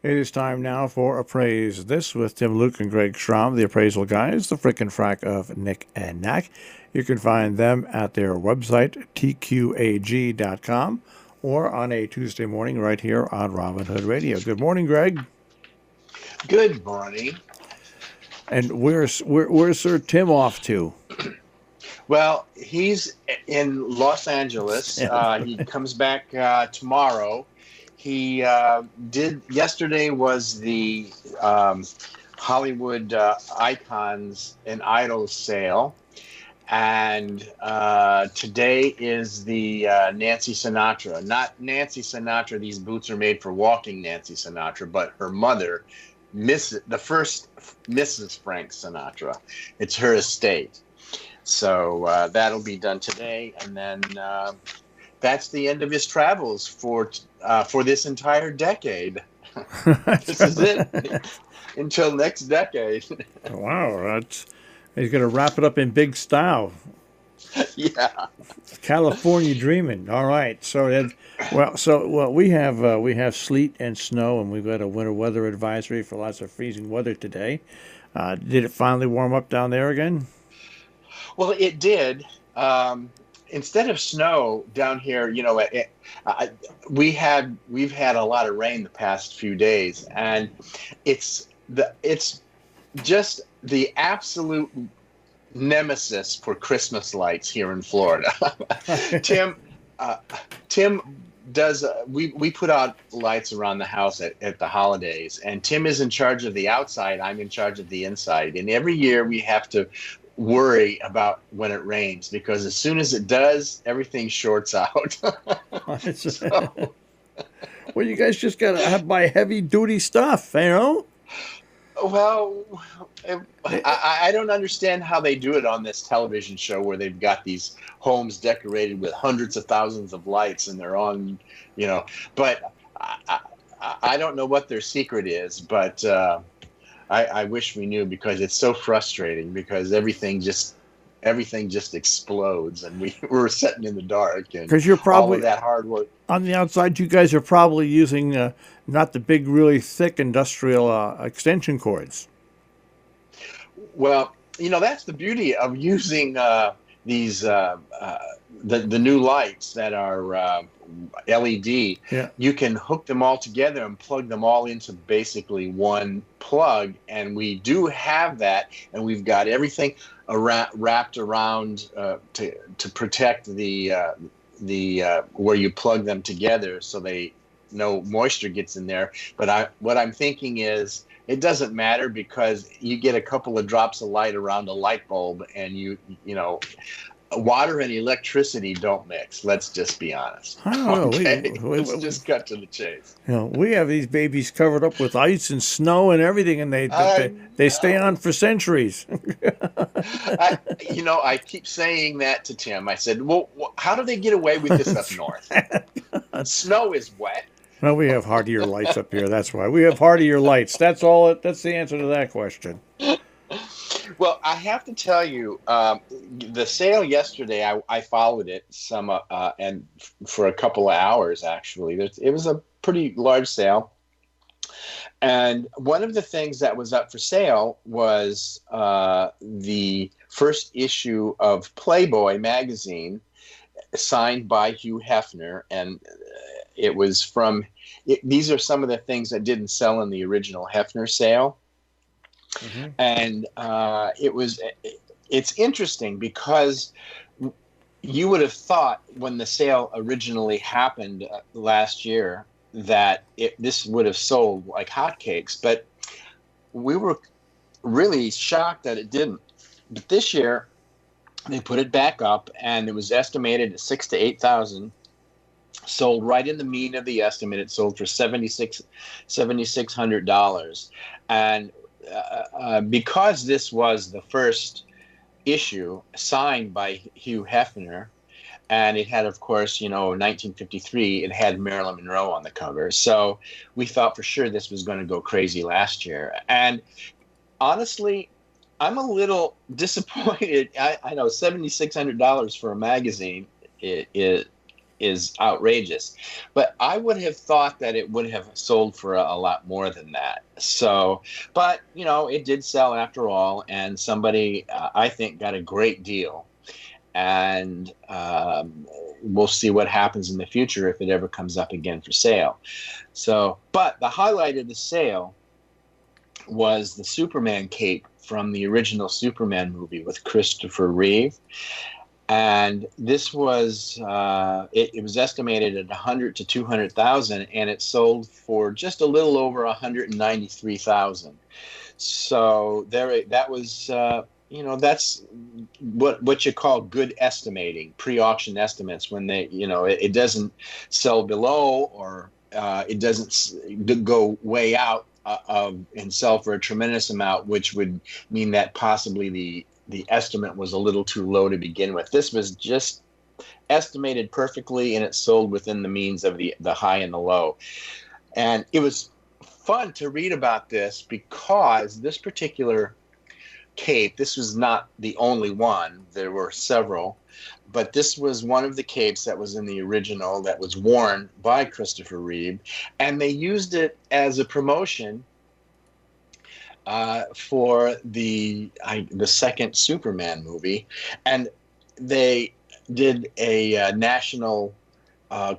It is time now for Appraise This with Tim Luke and Greg Schramm, the appraisal guys, the frickin' frack of Nick and Knack. You can find them at their website, tqag.com, or on a Tuesday morning right here on Robin Hood Radio. Good morning, Greg. Good morning. And where's Sir Tim off to? Well, he's in Los Angeles. He comes back tomorrow. He yesterday was the Hollywood Icons and Idols sale. And today is the Nancy Sinatra. Not Nancy Sinatra. These boots are made for walking Nancy Sinatra, but her mother, the first Mrs. Frank Sinatra. It's her estate. So that'll be done today, and then that's the end of his travels for this entire decade. This is it until next decade. Wow, he's going to wrap it up in big style. Yeah, California dreaming. All right, so we have sleet and snow, and we've got a winter weather advisory for lots of freezing weather today. Did it finally warm up down there again? Well, it did. Instead of snow down here, we've had a lot of rain the past few days, and it's just the absolute nemesis for Christmas lights here in Florida. Tim does. We put out lights around the house at the holidays, and Tim is in charge of the outside. I'm in charge of the inside, and every year we have to worry about when it rains, because as soon as it does, everything shorts out. So, well, you guys just gotta buy heavy duty stuff, you know? Well, I don't understand how they do it on this television show where they've got these homes decorated with hundreds of thousands of lights, and they're on, but I don't know what their secret is, but I wish we knew, because it's so frustrating, because everything just explodes, and we're sitting in the dark, and because you're probably all of that hard work on the outside. You guys are probably using not the big, really thick industrial extension cords. Well, that's the beauty of using these the new lights that are LED. Yeah. You can hook them all together and plug them all into basically one plug, and we do have that, and we've got everything wrapped around to protect the where you plug them together, so no moisture gets in there. But what I'm thinking is, it doesn't matter, because you get a couple of drops of light around a light bulb, and water and electricity don't mix. Let's just be honest. Okay? Let's just cut to the chase. We have these babies covered up with ice and snow and everything, and they stay on for centuries. I keep saying that to Tim. I said, well, how do they get away with this up north? Snow is wet. Well, we have hardier lights up here. That's why we have hardier lights. That's all. That's the answer to that question. Well, I have to tell you, the sale yesterday, I followed it and for a couple of hours, actually. It was a pretty large sale. And one of the things that was up for sale was the first issue of Playboy magazine, signed by Hugh Hefner. And it was these are some of the things that didn't sell in the original Hefner sale. Mm-hmm. And it's interesting, because you would have thought, when the sale originally happened last year, that this would have sold like hotcakes, but we were really shocked that it didn't. But this year they put it back up, and it was estimated at 6,000 to 8,000. Sold right in the mean of the estimate. It sold for $7,600, and because this was the first issue signed by Hugh Hefner, and it had, of course, 1953, it had Marilyn Monroe on the cover. So we thought for sure this was going to go crazy last year. And honestly, I'm a little disappointed. I know $7,600 for a magazine, is outrageous. But I would have thought that it would have sold for a lot more than that. So, but you know, it did sell after all, and somebody I think got a great deal. And we'll see what happens in the future if it ever comes up again for sale. So, but the highlight of the sale was the Superman cape from the original Superman movie with Christopher Reeve. And this was it was estimated at 100 to 200,000, and it sold for just a little over 193,000. So that was that's what you call good estimating, pre-auction estimates, when they it doesn't sell below, or it doesn't go way out and sell for a tremendous amount, which would mean that possibly the estimate was a little too low to begin with. This was just estimated perfectly, and it sold within the means of the high and the low. And it was fun to read about this, because this particular cape, this was not the only one. There were several, but this was one of the capes that was in the original that was worn by Christopher Reeve, and they used it as a promotion for the second Superman movie. And they did a national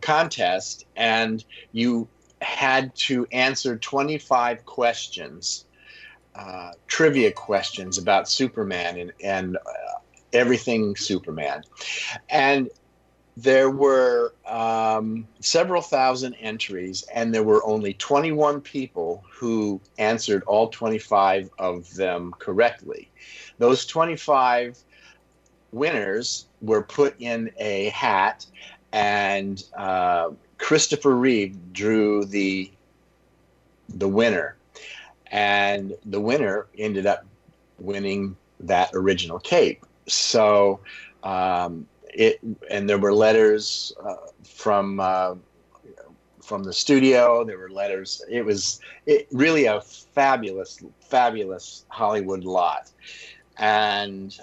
contest, and you had to answer 25 questions, trivia questions about Superman and everything Superman. And there were several thousand entries, and there were only 21 people who answered all 25 of them correctly. Those 25 winners were put in a hat, and Christopher Reeve drew the winner. And the winner ended up winning that original cape. So and there were letters from the studio. There were letters. It was really a fabulous Hollywood lot. And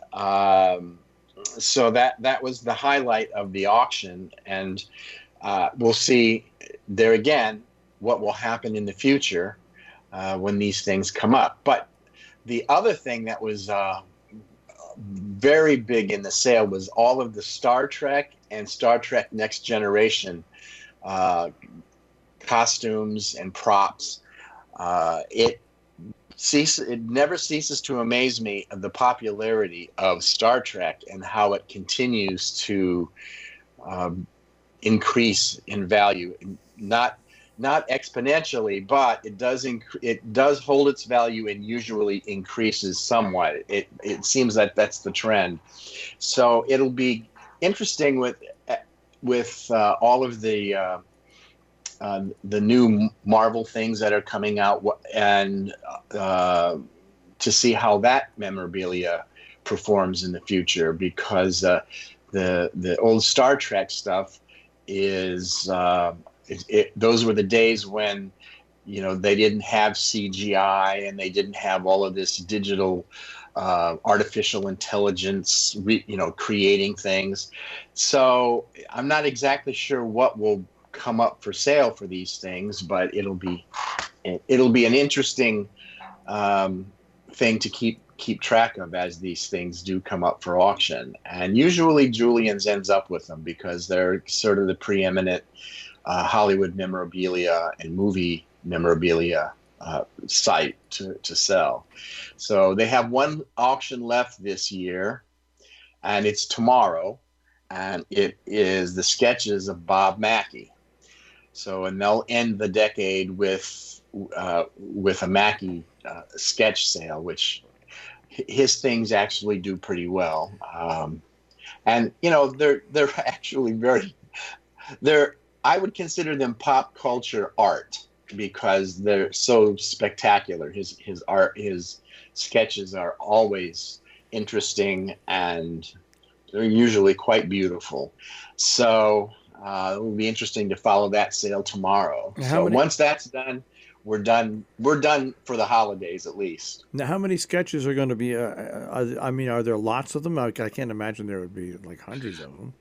so that was the highlight of the auction. And we'll see there again what will happen in the future when these things come up. But the other thing that was very big in the sale was all of the Star Trek and Star Trek Next Generation costumes and props. It never ceases to amaze me of the popularity of Star Trek and how it continues to increase in value. Not exponentially, but it does hold its value and usually increases somewhat. It seems that that's the trend. So it'll be interesting with all of the new Marvel things that are coming out, and to see how that memorabilia performs in the future, because the old Star Trek stuff is. Those were the days when, they didn't have CGI, and they didn't have all of this digital, artificial intelligence, creating things. So I'm not exactly sure what will come up for sale for these things, but it'll be an interesting thing to keep track of as these things do come up for auction. And usually Julian's ends up with them, because they're sort of the preeminent Hollywood memorabilia and movie memorabilia site to sell. So they have one auction left this year, and it's tomorrow, and it is the sketches of Bob Mackie. So, and they'll end the decade with a Mackie sketch sale, which his things actually do pretty well. And they're actually I would consider them pop culture art, because they're so spectacular. His art, his sketches are always interesting, and they're usually quite beautiful. So it will be interesting to follow that sale tomorrow. Once that's done, we're done. We're done for the holidays, at least. Now, how many sketches are going to be? Are there lots of them? I can't imagine there would be like hundreds of them.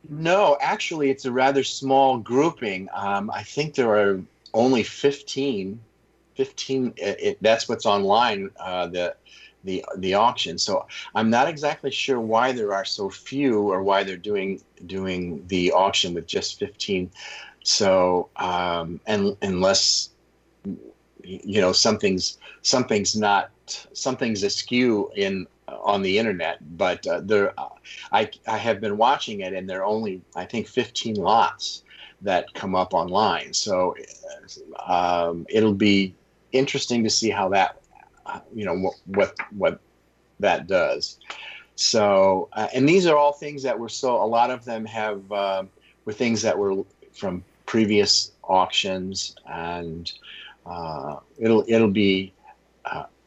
No, actually, it's a rather small grouping. I think there are only 15. 15. That's what's online. The auction. So I'm not exactly sure why there are so few, or why they're doing the auction with just 15. So and unless something's askew in on the internet, but I have been watching it, and there are only, I think, 15 lots that come up online. So it'll be interesting to see how that what that does. So and these are all things that were, so a lot of them have were things that were from previous auctions, and it'll be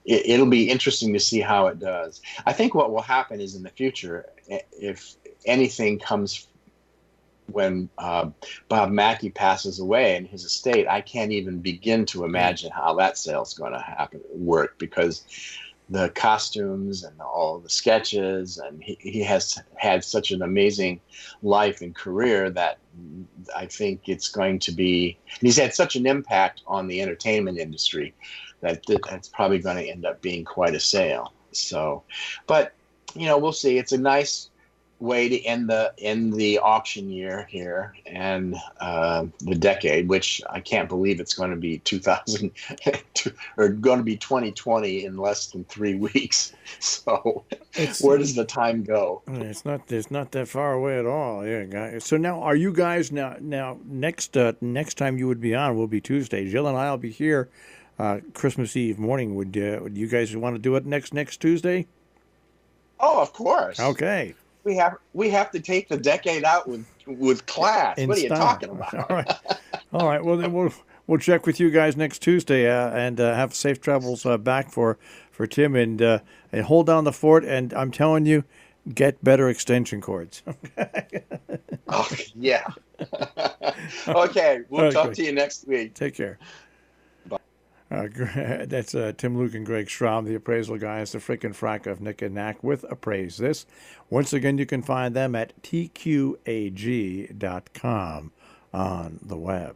it'll be interesting to see how it does. I think what will happen is, in the future, if anything comes when Bob Mackey passes away in his estate, I can't even begin to imagine how that sale is going to work, because the costumes and all the sketches, and he has had such an amazing life and career that I think it's going to be, he's had such an impact on the entertainment industry that that's probably going to end up being quite a sale. So, but we'll see. It's a nice way to end the auction year here, and the decade, which I can't believe it's going to be 2000 or going to be 2020 in less than 3 weeks. So where does the time go? It's not that far away at all. Yeah, guys. So now, are you guys now next time you would be on will be Tuesday. Jill and I'll be here Christmas Eve morning. Would you guys want to do it next Tuesday? Oh, of course. Okay. We have to take the decade out with class. What are you talking about? All right. Well, then we'll check with you guys next Tuesday, and have safe travels back for Tim, and hold down the fort. And I'm telling you, get better extension cords. Oh, yeah. Okay. We'll talk to you next week. Take care. That's Tim Luke and Greg Schramm, the appraisal guys, the frickin' frack of Nick and Knack with Appraise This. Once again, you can find them at tqag.com on the web.